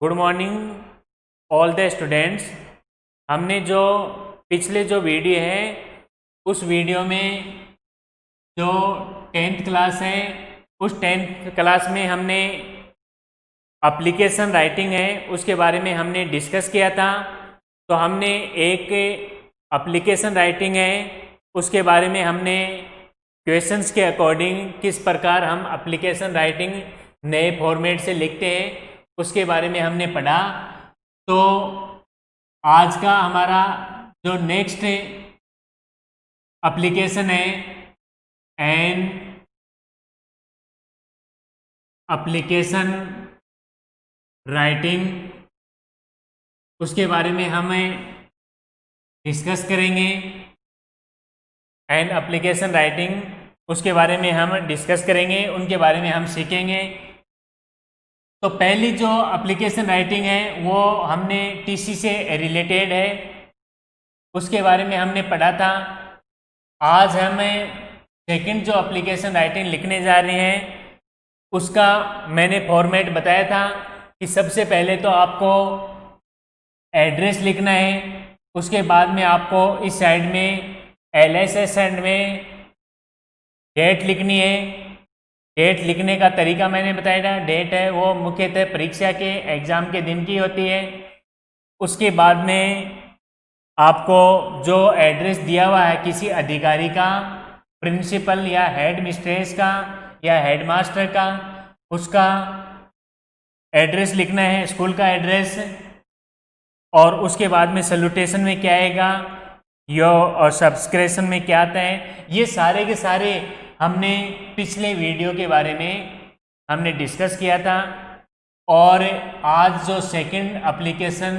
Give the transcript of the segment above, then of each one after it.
Good morning all the students. हमने जो पिछले जो वीडियो है उस वीडियो में जो 10th क्लास है उस 10th क्लास में हमने एप्लीकेशन राइटिंग है उसके बारे में हमने डिस्कस किया था। तो हमने एक एप्लीकेशन राइटिंग है उसके बारे में हमने क्वेश्चंस के अकॉर्डिंग किस प्रकार हम एप्लीकेशन राइटिंग नए फॉर्मेट से लिखते हैं उसके बारे में हमने पढ़ा। तो आज का हमारा जो नेक्स्ट एप्लीकेशन है एन एप्लीकेशन राइटिंग उसके बारे में हम डिस्कस करेंगे। एन एप्लीकेशन राइटिंग उसके बारे में हम डिस्कस करेंगे, उनके बारे में हम सीखेंगे। तो पहली जो एप्लीकेशन राइटिंग है वो हमने टीसी से रिलेटेड है, उसके बारे में हमने पढ़ा था। आज हम सेकंड जो एप्लीकेशन राइटिंग लिखने जा रहे हैं उसका मैंने फॉर्मेट बताया था कि सबसे पहले तो आपको एड्रेस लिखना है, उसके बाद में आपको इस साइड में एलएसएस एंड में डेट लिखनी है। डेट लिखने का तरीका मैंने बताया था। डेट है वो मुख्यतः परीक्षा के एग्ज़ाम के दिन की होती है। उसके बाद में आपको जो एड्रेस दिया हुआ है किसी अधिकारी का, प्रिंसिपल या हेड मिस्ट्रेस का या हेडमास्टर का, उसका एड्रेस लिखना है, स्कूल का एड्रेस। और उसके बाद में सैल्यूटेशन में क्या आएगा और सब्सक्रिप्शन में क्या आता है, ये सारे के सारे हमने पिछले वीडियो के बारे में हमने डिस्कस किया था। और आज जो सेकंड एप्लीकेशन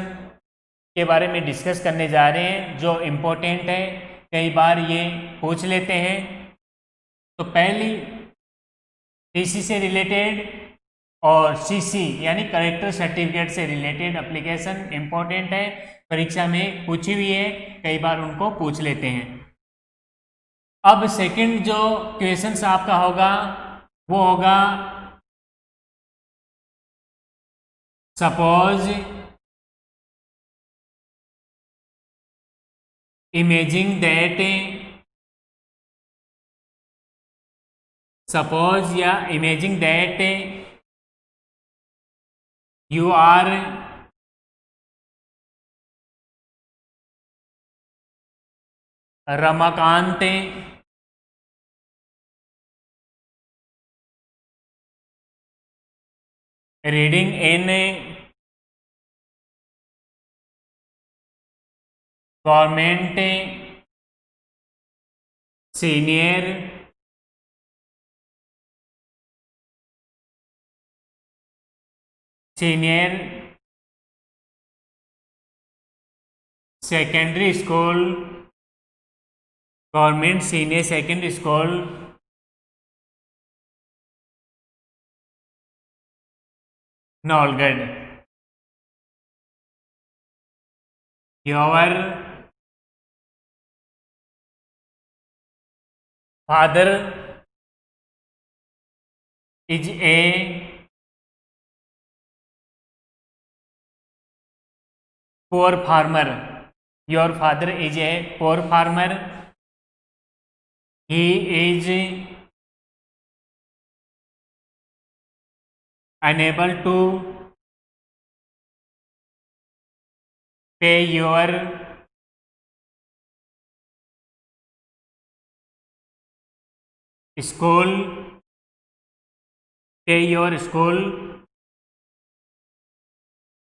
के बारे में डिस्कस करने जा रहे हैं जो इम्पोर्टेंट है, कई बार ये पूछ लेते हैं। तो पहली टीसी से रिलेटेड और सीसी यानी करेक्टर सर्टिफिकेट से रिलेटेड एप्लीकेशन इम्पोर्टेंट है, परीक्षा में पूछी हुई है, कई बार उनको पूछ लेते हैं। अब सेकंड जो क्वेश्चन आपका होगा वो होगा सपोज इमेजिंग दैट, सपोज या imagine that you are Ramakant reading in government senior secondary school, government senior secondary school Naulgarh. Your father is a poor farmer. Your father is a poor farmer. He is unable to pay your school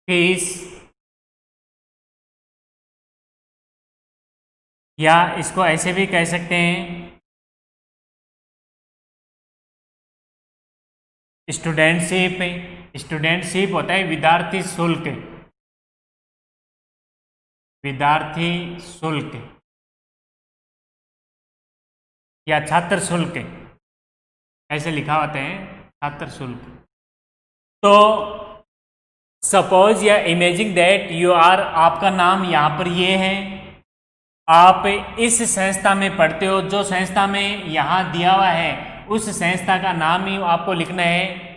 fees, या इसको ऐसे भी कह सकते हैं studentship होता है विद्यार्थी शुल्क, या छात्र शुल्क, ऐसे लिखा होता है छात्र शुल्क। तो सपोज या इमेजिंग दैट यू आर, आपका नाम यहाँ पर ये है, आप इस संस्था में पढ़ते हो, जो संस्था में यहाँ दिया हुआ है उस संस्था का नाम ही आपको लिखना है।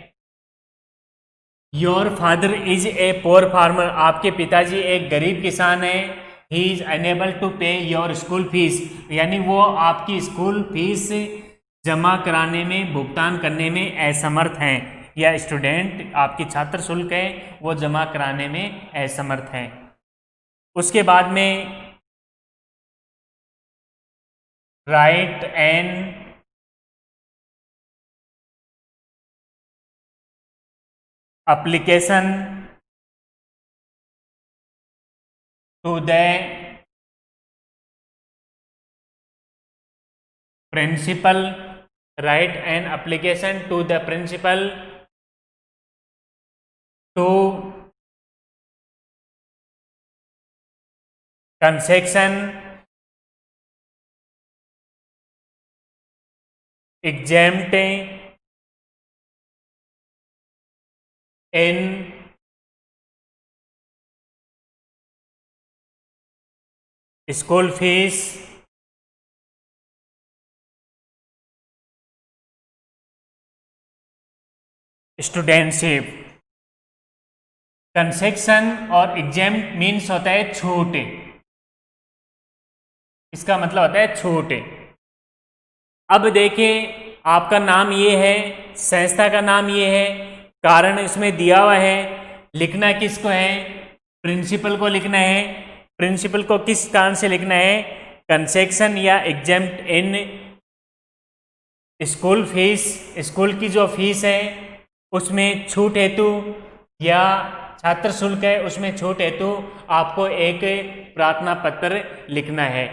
Your father is a poor farmer, आपके पिताजी एक गरीब किसान है। He is unable to pay your school fees, यानी वो आपकी स्कूल फीस जमा कराने में, भुगतान करने में असमर्थ हैं, या स्टूडेंट आपकी छात्र शुल्क है वो जमा कराने में असमर्थ हैं। उसके बाद में write an application to the principal, write an application to the principal to concession exempt in school fees studentship. Concession और एग्जेम्प्ट मीन्स होता है छूट, इसका मतलब होता है छूट। अब देखिए आपका नाम ये है, संस्था का नाम ये है, कारण इसमें दिया हुआ है, लिखना किसको है, प्रिंसिपल को लिखना है। प्रिंसिपल को किस कारण से लिखना है, कंसेक्शन या exempt in school fees, school की जो फीस है उसमें छूट हेतु, या छात्र शुल्क है उसमें छूट हेतु आपको एक प्रार्थना पत्र लिखना है।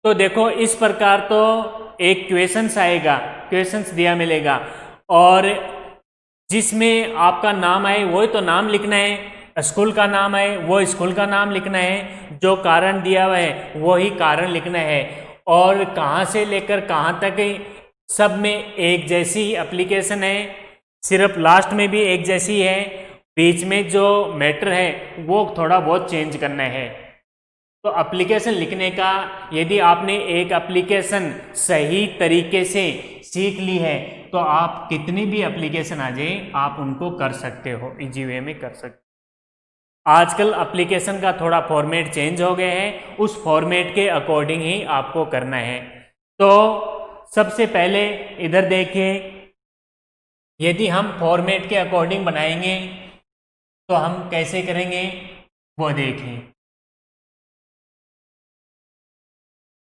तो देखो इस प्रकार तो एक क्वेश्चंस आएगा, क्वेश्चंस दिया मिलेगा, और जिसमें आपका नाम आए वो तो नाम लिखना है, स्कूल का नाम आए वो स्कूल का नाम लिखना है, जो कारण दिया हुआ है वो ही कारण लिखना है, और कहाँ से लेकर कहाँ तक सब में एक जैसी एप्लीकेशन है, सिर्फ लास्ट में भी एक जैसी है, बीच में जो मैटर है वो थोड़ा बहुत चेंज करना है। तो एप्लीकेशन लिखने का, यदि आपने एक एप्लीकेशन सही तरीके से सीख ली है तो आप कितनी भी एप्लीकेशन आ जाए आप उनको कर सकते हो, इजी वे में कर सकते हो। आजकल एप्लीकेशन का थोड़ा फॉर्मेट चेंज हो गया है, उस फॉर्मेट के अकॉर्डिंग ही आपको करना है। तो सबसे पहले इधर देखिए, यदि हम फॉर्मेट के अकॉर्डिंग बनाएंगे तो हम कैसे करेंगे वो देखें।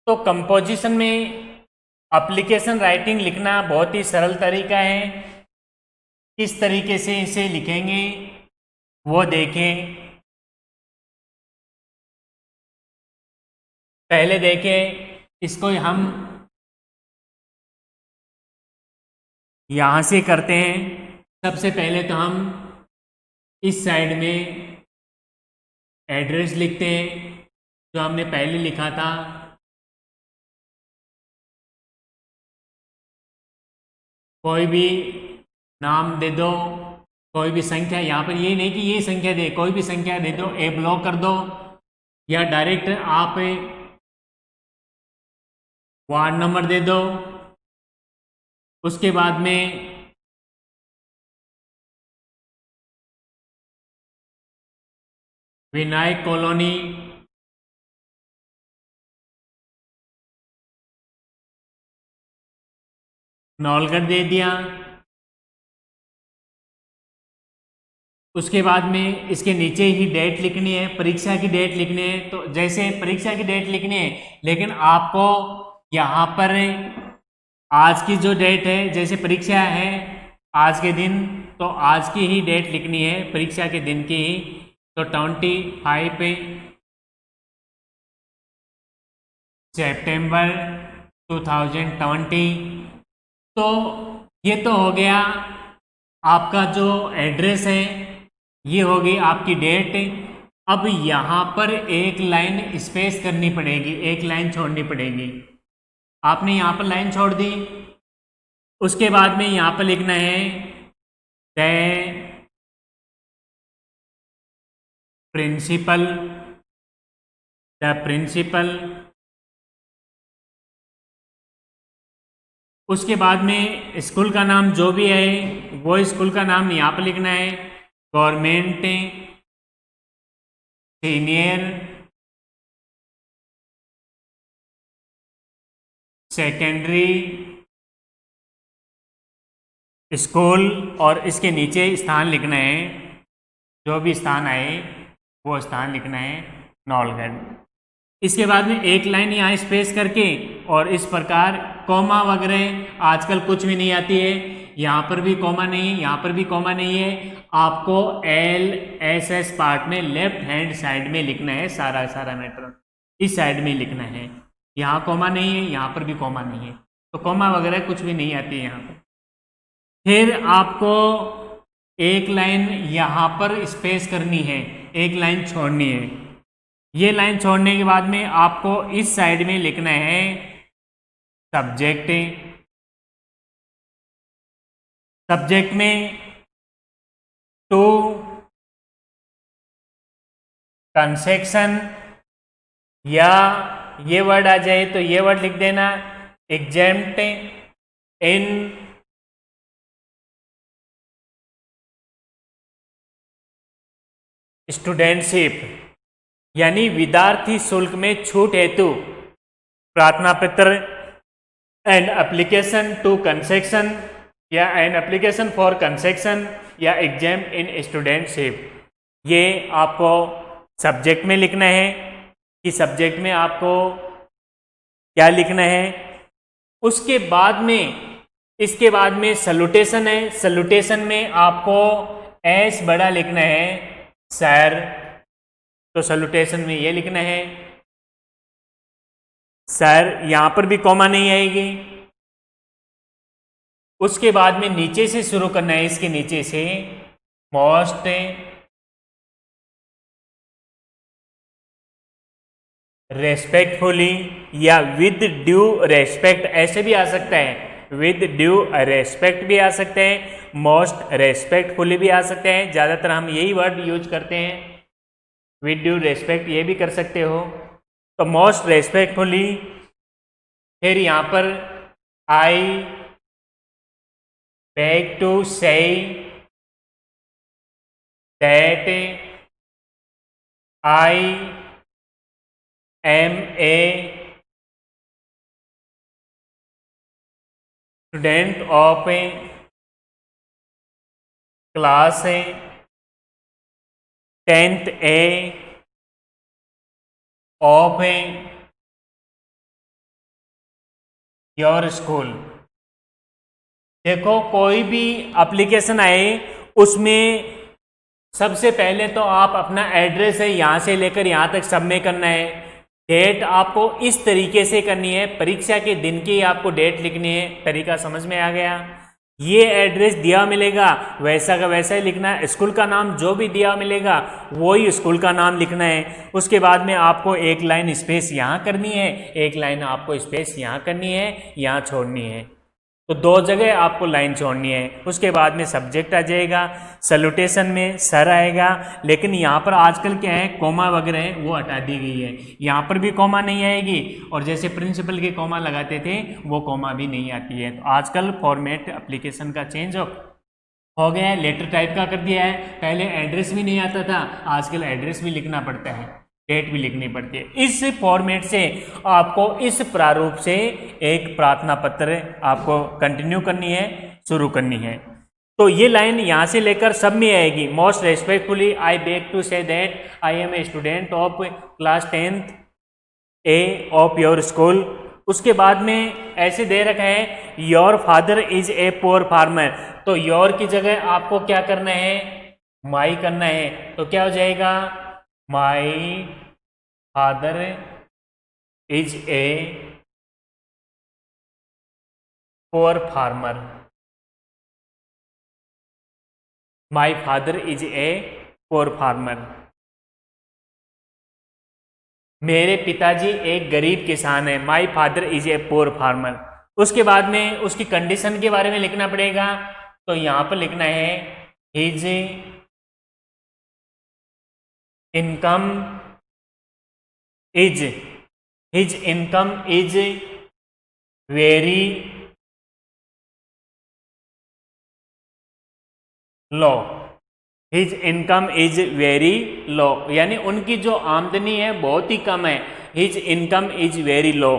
तो कंपोजिशन में एप्लीकेशन राइटिंग लिखना बहुत ही सरल तरीका है, किस तरीके से इसे लिखेंगे वो देखें। पहले देखें, इसको हम यहाँ से करते हैं। सबसे पहले तो हम इस साइड में एड्रेस लिखते हैं जो हमने पहले लिखा था। कोई भी नाम दे दो, कोई भी संख्या, यहाँ पर ये नहीं कि ये संख्या दे, कोई भी संख्या दे दो, ए ब्लॉक कर दो, या डायरेक्ट आप वार्ड नंबर दे दो। उसके बाद में विनायक कॉलोनी, नौलगढ़ दे दिया। उसके बाद में इसके नीचे ही डेट लिखनी है, परीक्षा की डेट लिखनी है। तो जैसे परीक्षा की डेट लिखनी है, लेकिन आपको यहाँ पर आज की जो डेट है, जैसे परीक्षा है आज के दिन, तो आज की ही डेट लिखनी है, परीक्षा के दिन की ही। तो 25 सितंबर 2020। तो ये तो हो गया आपका जो एड्रेस है, ये होगी आपकी डेट। अब यहाँ पर एक लाइन स्पेस करनी पड़ेगी, एक लाइन छोड़नी पड़ेगी। आपने यहाँ पर लाइन छोड़ दी, उसके बाद में यहाँ पर लिखना है द प्रिंसिपल, द प्रिंसिपल। उसके बाद में स्कूल का नाम जो भी है वो स्कूल का नाम यहाँ पर लिखना है। गवर्नमेंट सीनियर सेकेंडरी स्कूल, और इसके नीचे स्थान लिखना है, जो भी स्थान आए वो स्थान लिखना है नौलगढ़। इसके बाद में एक लाइन यहाँ स्पेस करके, और इस प्रकार कॉमा वगैरह आजकल कुछ भी नहीं आती है, यहाँ पर भी कॉमा नहीं है, यहाँ पर भी कॉमा नहीं है। आपको LSS पार्ट में लेफ्ट हैंड साइड में लिखना है, सारा मैटर इस साइड में लिखना है। यहाँ कॉमा नहीं है, यहाँ पर भी कॉमा नहीं है, तो कॉमा वगैरह कुछ भी नहीं आती है यहाँ पर। फिर आपको एक लाइन यहाँ पर स्पेस करनी है, एक लाइन छोड़नी है। ये लाइन छोड़ने के बाद में आपको इस साइड में लिखना है सब्जेक्ट। सब्जेक्ट में टू कंसेक्शन, या ये वर्ड आ जाए तो ये वर्ड लिख देना, एग्जेम्प्ट इन स्टूडेंटशिप, यानी विद्यार्थी शुल्क में छूट हेतु प्रार्थना पत्र, एंड एप्लीकेशन टू कंसेक्शन, या एन एप्लीकेशन फॉर कंसेक्शन, या एग्जाम इन स्टूडेंटशिप। ये आपको सब्जेक्ट में लिखना है कि सब्जेक्ट में आपको क्या लिखना है। उसके बाद में, इसके बाद में सैल्यूटेशन है। सैल्यूटेशन में आपको एस बड़ा लिखना है सर, तो सैल्यूटेशन में ये लिखना है सर, यहां पर भी कॉमा नहीं आएगी। उसके बाद में नीचे से शुरू करना है, इसके नीचे से मोस्ट रेस्पेक्टफुली, या विद ड्यू रेस्पेक्ट, ऐसे भी आ सकता है, विद ड्यू रेस्पेक्ट भी आ सकते हैं, मोस्ट रेस्पेक्टफुली भी आ सकते हैं। ज़्यादातर हम यही वर्ड यूज करते हैं, विद ड्यू रेस्पेक्ट ये भी कर सकते हो, तो मोस्ट रेस्पेक्टफुली। फिर यहाँ पर I beg to say that I am a student of class 10th A of your school. देखो, कोई भी एप्लीकेशन आए उसमें सबसे पहले तो आप अपना एड्रेस है यहाँ से लेकर यहाँ तक सबमिट करना है। डेट आपको इस तरीके से करनी है, परीक्षा के दिन की आपको डेट लिखनी है। तरीका समझ में आ गया? ये एड्रेस दिया मिलेगा वैसा का वैसा ही लिखना है, स्कूल का नाम जो भी दिया मिलेगा वही स्कूल का नाम लिखना है। उसके बाद में आपको एक लाइन स्पेस यहाँ करनी है, एक लाइन आपको स्पेस यहाँ करनी है, यहाँ छोड़नी है, तो दो जगह आपको लाइन छोड़नी है। उसके बाद में सब्जेक्ट आ जाएगा, सैल्यूटेशन में सर आएगा, लेकिन यहाँ पर आजकल क्या है, कोमा वगैरह है वो हटा दी गई है, यहाँ पर भी कोमा नहीं आएगी, और जैसे प्रिंसिपल के कोमा लगाते थे वो कोमा भी नहीं आती है। तो आजकल फॉर्मेट एप्लीकेशन का चेंज हो गया है, लेटर टाइप का कर दिया है। पहले एड्रेस भी नहीं आता था, आजकल एड्रेस भी लिखना पड़ता है, डेट भी लिखनी पड़ती है। इस फॉर्मेट से आपको इस प्रारूप से एक प्रार्थना पत्र आपको कंटिन्यू करनी है, शुरू करनी है। तो ये लाइन यहाँ से लेकर सब में आएगी। Most respectfully I beg to say that I am a student of class 10th A of your school. उसके बाद में ऐसे दे रखा है your father is a poor farmer, तो योर की जगह आपको क्या करना है, माई करना है। तो क्या हो जाएगा, माई father is a poor farmer, my father is a poor farmer. मेरे पिताजी एक गरीब किसान है, my father is a poor farmer. उसके बाद में उसकी कंडीशन के बारे में लिखना पड़ेगा, तो यहां पर लिखना है his income is, his income is very low, his income is very low, यानी उनकी जो आमदनी है बहुत ही कम है। His income is very low.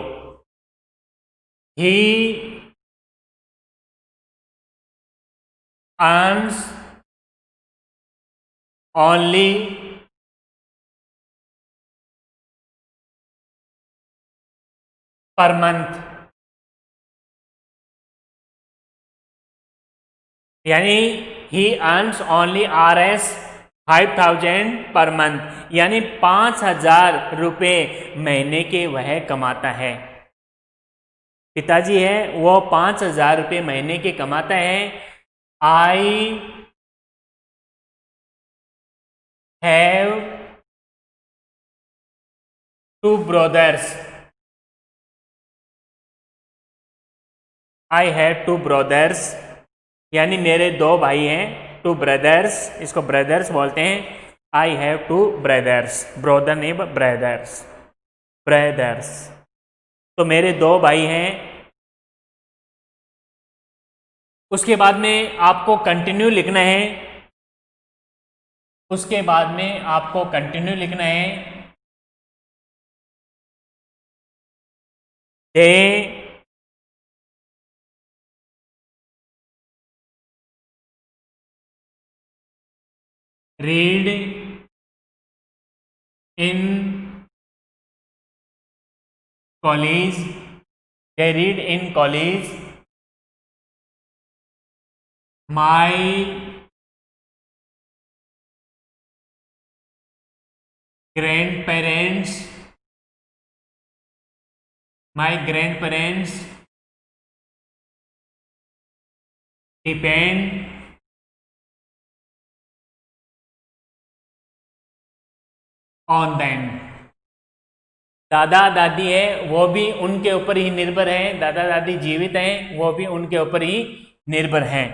He earns only per month, यानी ही earns only RS 5000 per month, यानी 5000 रुपये महीने के वह कमाता है। पिताजी है वो 5000 रुपये महीने के कमाता है। I have 2 brothers, I have 2 brothers, यानी मेरे 2 भाई हैं। 2 ब्रदर्स, इसको ब्रदर्स बोलते हैं। आई हैव 2 ब्रदर्स, ब्रदर नहीं ब्रदर्स, ब्रदर्स। तो मेरे 2 भाई हैं। उसके बाद में आपको कंटिन्यू लिखना है। उसके बाद में आपको कंटिन्यू लिखना है। They read in college, they read in college. My grandparents, my grandparents depend on them। दादा दादी है वो भी उनके ऊपर ही निर्भर हैं। दादा दादी जीवित हैं, वो भी उनके ऊपर ही निर्भर हैं।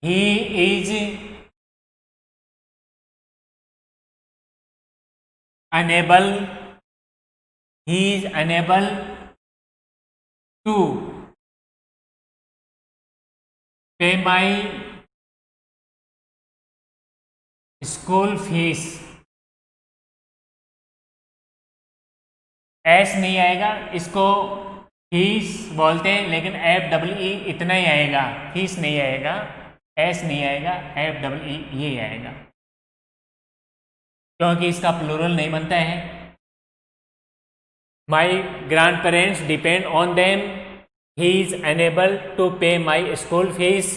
He is unable, he is unable to pay my school fees। S नहीं आएगा, इसको फीस बोलते हैं, लेकिन FEE इतना ही आएगा, फीस नहीं आएगा, एस नहीं आएगा, FEE ये आएगा, क्योंकि इसका प्लूरल नहीं बनता है। My grandparents depend on them, he is unable to pay my school fees,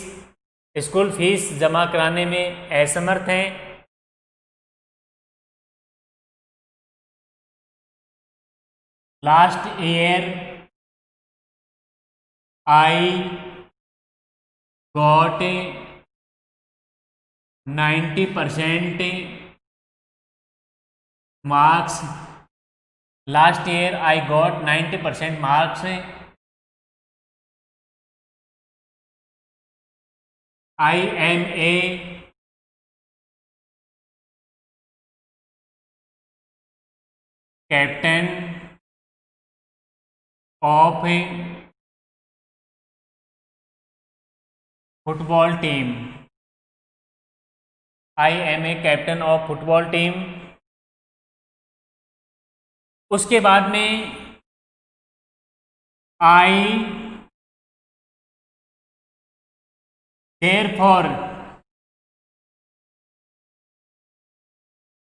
school fees जमा कराने में असमर्थ हैं। Last year I got 90% marks, last year I got 90% marks। I am a captain of a football team। I am a captain of football team। उसके बाद में I therefore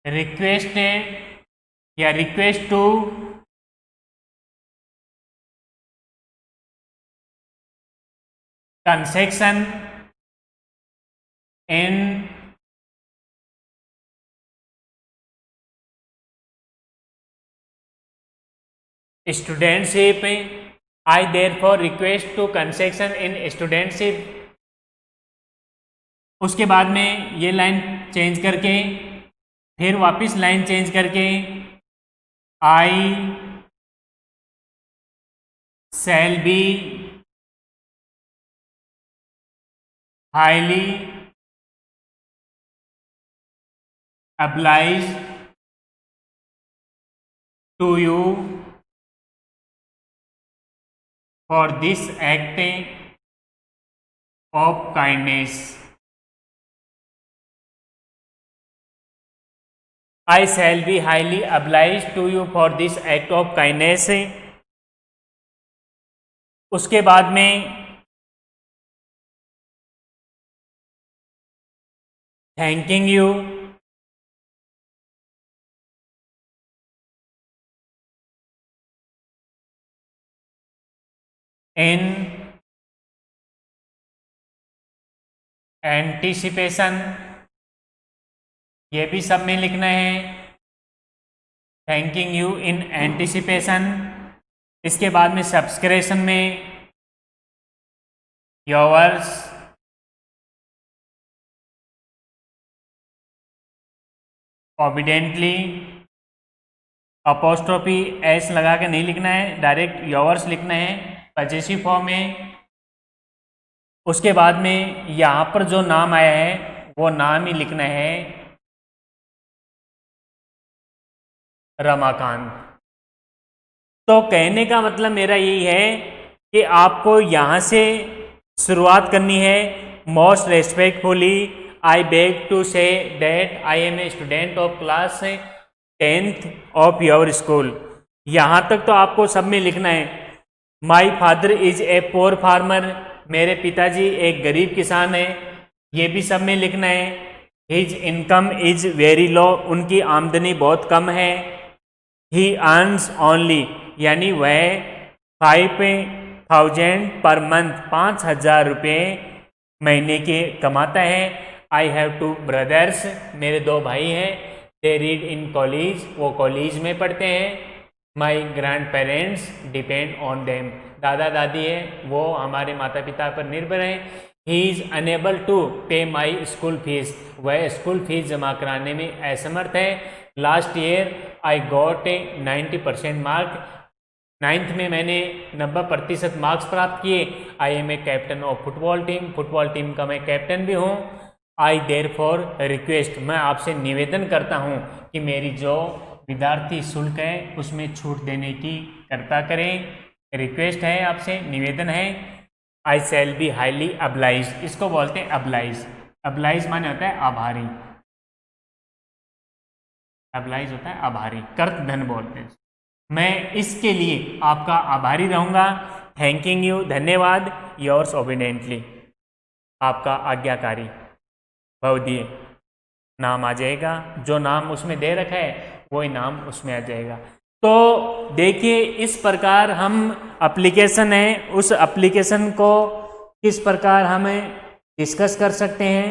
requested या request to concession in studentship. I therefore request to concession in studentship. उसके बाद में ये line change करके फिर वापस लाइन चेंज करके I shall be highly obliged to you for this act of kindness. I shall be highly obliged to you for this act of kindness। उसके बाद में थैंकिंग यू, इन एंटीसिपेशन, ये भी सब में लिखना है, थैंकिंग यू इन एंटीसिपेशन। इसके बाद में सब्सक्रिप्शन में योवर्स ओबिडेंटली, अपोस्ट्रोफी एस लगा के नहीं लिखना है, डायरेक्ट योवर्स लिखना है पजेसिव फॉर्म में। उसके बाद में यहाँ पर जो नाम आया है वो नाम ही लिखना है रमाकांत। तो कहने का मतलब मेरा यही है कि आपको यहाँ से शुरुआत करनी है। Most respectfully I beg to say that I am a student of class 10th of your school. यहाँ तक तो आपको सब में लिखना है। My father is a poor farmer, मेरे पिताजी एक गरीब किसान है, ये भी सब में लिखना है। His income is very low, उनकी आमदनी बहुत कम है। ही अर्न्स ओनली, यानी वह 5,000 पर मंथ, 5,000 रुपये महीने के कमाता है। आई हैव 2 ब्रदर्स, मेरे 2 भाई हैं। दे रीड इन कॉलेज, वो कॉलेज में पढ़ते हैं। माई grandparents depend on them, दादा दादी है वो हमारे माता पिता पर निर्भर हैं। He is unable to pay my school fees, वह स्कूल फीस जमा कराने में असमर्थ है। Last year I got a 90% mark, 9th में मैंने 90% मार्क्स प्राप्त किए। I am a captain of football team, football team का मैं कैप्टन भी हूँ। आई देयर फॉर रिक्वेस्ट, मैं आपसे निवेदन करता हूँ कि मेरी जो विद्यार्थी शुल्क है उसमें छूट देने की कृपा करें। रिक्वेस्ट है आपसे, निवेदन है। आई शैल बी हाईली अब्लाइज, इसको बोलते हैं अब्लाइज। अब्लाइज माने होता है आभारी, अब्लाइज होता है आभारी, कर्त धन बोलते हैं। मैं इसके लिए आपका आभारी रहूँगा। थैंकिंग यू, धन्यवाद। योर्स ओबिडेंटली, आपका आज्ञाकारी। भवदीय नाम आ जाएगा, जो नाम उसमें दे रखा है वही नाम उसमें आ जाएगा। तो देखिए इस प्रकार हम एप्लीकेशन है, उस एप्लीकेशन को किस प्रकार हमें डिस्कस कर सकते हैं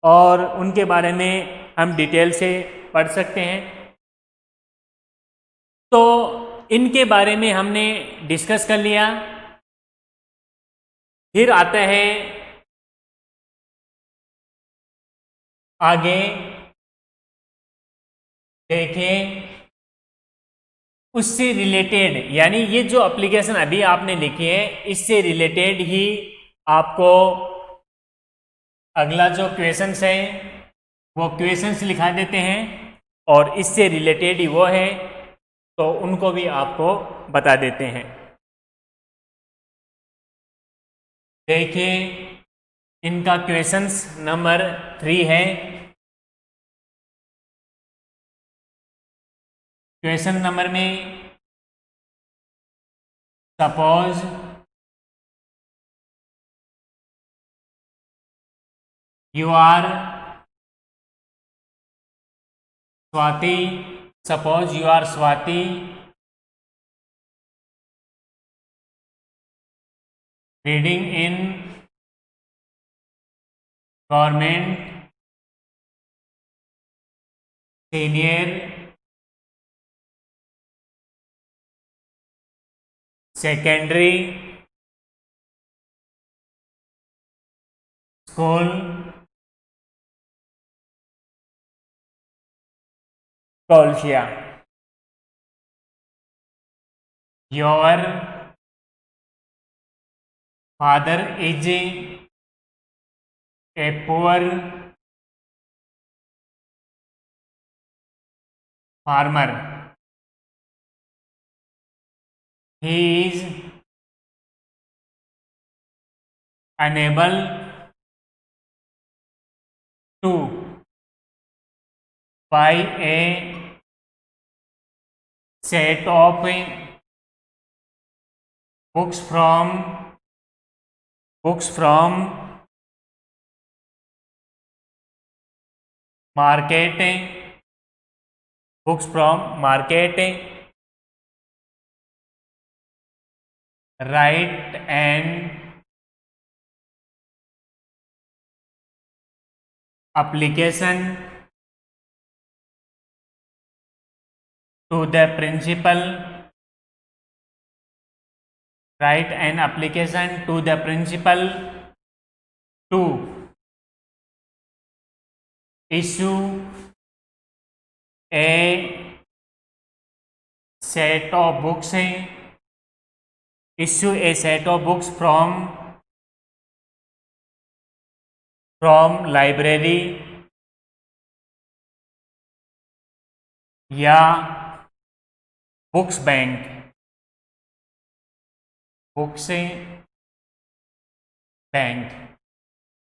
और उनके बारे में हम डिटेल से पढ़ सकते हैं। तो इनके बारे में हमने डिस्कस कर लिया। फिर आता है आगे, देखें उससे रिलेटेड, यानी ये जो एप्लीकेशन अभी आपने लिखी है इससे रिलेटेड ही आपको अगला जो क्वेश्चंस है वो क्वेश्चंस लिखा देते हैं और इससे रिलेटेड ही वो है, तो उनको भी आपको बता देते हैं। देखिए इनका क्वेश्चंस नंबर 3 है। क्वेश्चन नंबर में suppose you are Swati, suppose you are Swati reading in government senior secondary school Kolshiya. Your father is a poor farmer, he is unable to buy a set of books from market, write an application to the principal, to issue a set of books from library या books bank,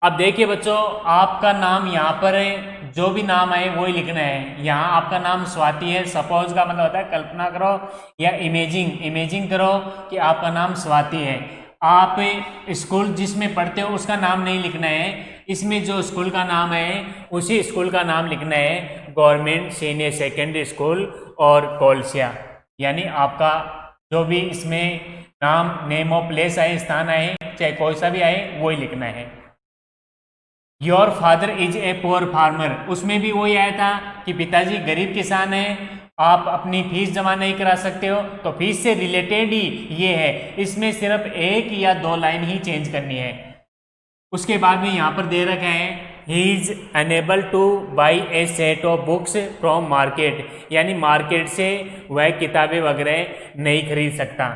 अब देखिए बच्चों, आपका नाम यहाँ पर जो भी नाम आए वो ही लिखना है। यहाँ आपका नाम स्वाति है, सपोज का मतलब होता है कल्पना करो या इमेजिंग करो कि आपका नाम स्वाति है। आप स्कूल जिसमें पढ़ते हो उसका नाम नहीं लिखना है, इसमें जो स्कूल का नाम है उसी स्कूल का नाम लिखना है, गवर्नमेंट सीनियर सेकेंडरी स्कूल और कोलसिया। यानी आपका जो भी इसमें नाम, नेम ऑफ प्लेस आए, स्थान आए, चाहे कोई सा भी आए, वो ही लिखना है। Your father is a poor farmer, उसमें भी वही आया था कि पिताजी गरीब किसान हैं, आप अपनी फीस जमा नहीं करा सकते हो, तो फीस से रिलेटेड ही ये है, इसमें सिर्फ एक या दो लाइन ही चेंज करनी है। उसके बाद में यहाँ पर दे रखा है he is unable to buy a set of books from market, यानी मार्केट से वह किताबें वगैरह नहीं खरीद सकता।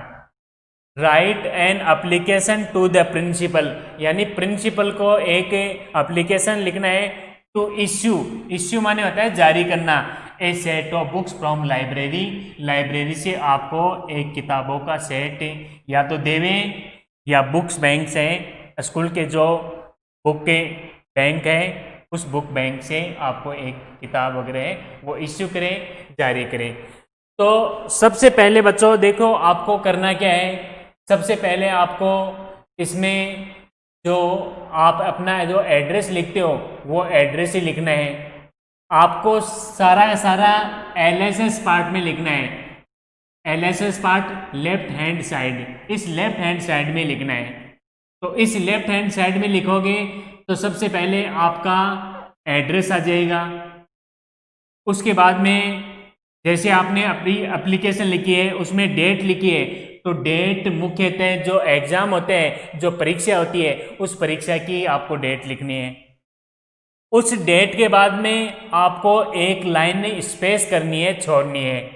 Write an application to the principal, यानी प्रिंसिपल को एक एप्लीकेशन लिखना है। टू इश्यू माने होता है जारी करना, a set of books from library से आपको एक किताबों का सेट या तो देवें या बुक्स बैंक से, स्कूल के जो बुक के बैंक है उस बुक बैंक से आपको एक किताब वगैरह वो इश्यू करें, जारी करें। तो सबसे पहले बच्चों देखो आपको करना क्या है, सबसे पहले आपको इसमें जो आप अपना जो एड्रेस लिखते हो वो एड्रेस ही लिखना है। आपको सारा LSS पार्ट में लिखना है, LSS part left hand side, इस लेफ्ट हैंड साइड में लिखना है। तो इस लेफ्ट हैंड साइड में लिखोगे तो सबसे पहले आपका एड्रेस आ जाएगा। उसके बाद में जैसे आपने अपनी एप्लीकेशन लिखी है उसमें डेट लिखी है, तो डेट मुख्यतः जो एग्जाम होते हैं, जो परीक्षा होती है, उस परीक्षा की आपको डेट लिखनी है। उस डेट के बाद में आपको एक लाइन स्पेस करनी है, छोड़नी है,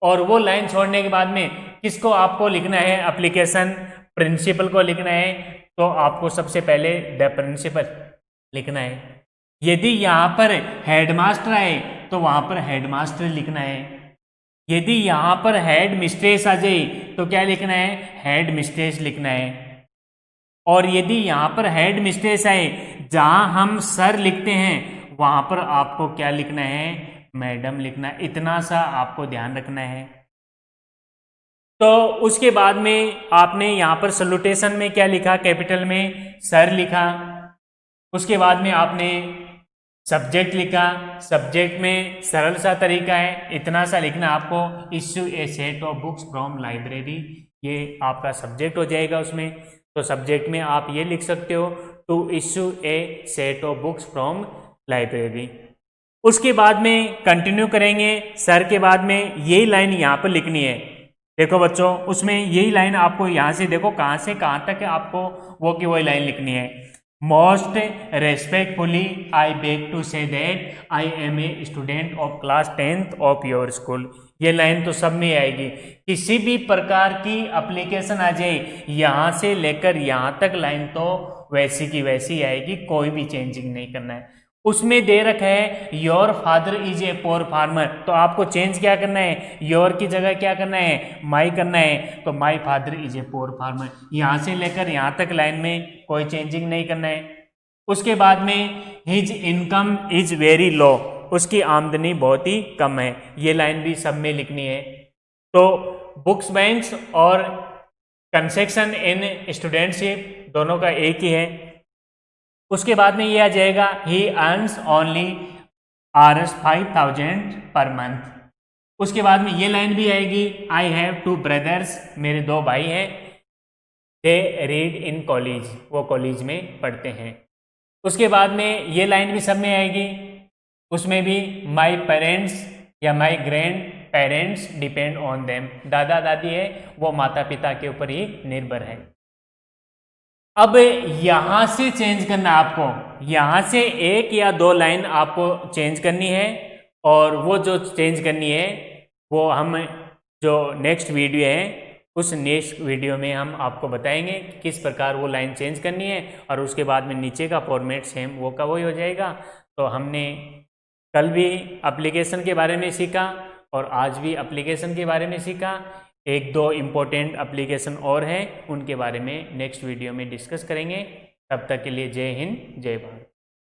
और वो लाइन छोड़ने के बाद में किसको आपको लिखना है, एप्लीकेशन प्रिंसिपल को लिखना है। तो आपको सबसे पहले द प्रिंसिपल लिखना है। यदि यहाँ पर हेडमास्टर आए तो वहाँ पर हेडमास्टर लिखना है। यदि यहाँ पर हेड मिस्ट्रेस आ जाए तो क्या लिखना है, हेड मिस्ट्रेस लिखना है। और यदि यहाँ पर हेड मिस्ट्रेस आए, जहाँ हम सर लिखते हैं वहाँ पर आपको क्या लिखना है, मैडम लिखना है। इतना सा आपको ध्यान रखना है। तो उसके बाद में आपने यहाँ पर सैल्यूटेशन में क्या लिखा, कैपिटल में सर लिखा। उसके बाद में आपने सब्जेक्ट लिखा, सब्जेक्ट में सरल सा तरीका है, इतना सा लिखना आपको, issue a set of books from library, ये आपका सब्जेक्ट हो जाएगा उसमें। तो सब्जेक्ट में आप ये लिख सकते हो, to issue a set of books from library. उसके बाद में कंटिन्यू करेंगे, सर के बाद में यही लाइन यहाँ पर लिखनी है। देखो बच्चों, उसमें यही लाइन आपको यहाँ से देखो कहाँ से कहाँ तक आपको वो की वही लाइन लिखनी है। Most respectfully I beg to say that I am a student of class 10th of your school. ये लाइन तो सब में आएगी। किसी भी प्रकार की एप्लीकेशन आ जाए, यहाँ से लेकर यहाँ तक लाइन तो वैसी की वैसी आएगी, कोई भी चेंजिंग नहीं करना है। उसमें दे रखा है your father is a poor farmer, तो आपको चेंज क्या करना है, योर की जगह क्या करना है, माई करना है। तो my father is a poor farmer, यहाँ से लेकर यहाँ तक लाइन में कोई चेंजिंग नहीं करना है। उसके बाद में his income is very low, उसकी आमदनी बहुत ही कम है, ये लाइन भी सब में लिखनी है। तो बुक्स बैंक्स और कंसेक्शन इन स्टूडेंटशिप दोनों का एक ही है। उसके बाद में ये आ जाएगा ही earns only Rs 5,000 per month. उसके बाद में ये लाइन भी आएगी आई हैव 2 ब्रदर्स, मेरे 2 भाई हैं, दे रीड इन कॉलेज, वो कॉलेज में पढ़ते हैं। उसके बाद में ये लाइन भी सब में आएगी, उसमें भी माई पेरेंट्स या माई grandparents depend on them, दादा दादी है वो माता पिता के ऊपर ही निर्भर है। अब यहां से चेंज करना आपको, यहां से 1 या 2 लाइन आपको चेंज करनी है, और वो जो चेंज करनी है वो हम जो नेक्स्ट वीडियो है उस नेक्स्ट वीडियो में हम आपको बताएंगे कि किस प्रकार वो लाइन चेंज करनी है, और उसके बाद में नीचे का फॉर्मेट सेम वो का वही हो जाएगा। तो हमने कल भी एप्लीकेशन के बारे में सीखा और आज भी एप्लीकेशन के बारे में सीखा। 1-2 इम्पोर्टेंट एप्लीकेशन और हैं, उनके बारे में नेक्स्ट वीडियो में डिस्कस करेंगे। तब तक के लिए जय हिंद जय भारत।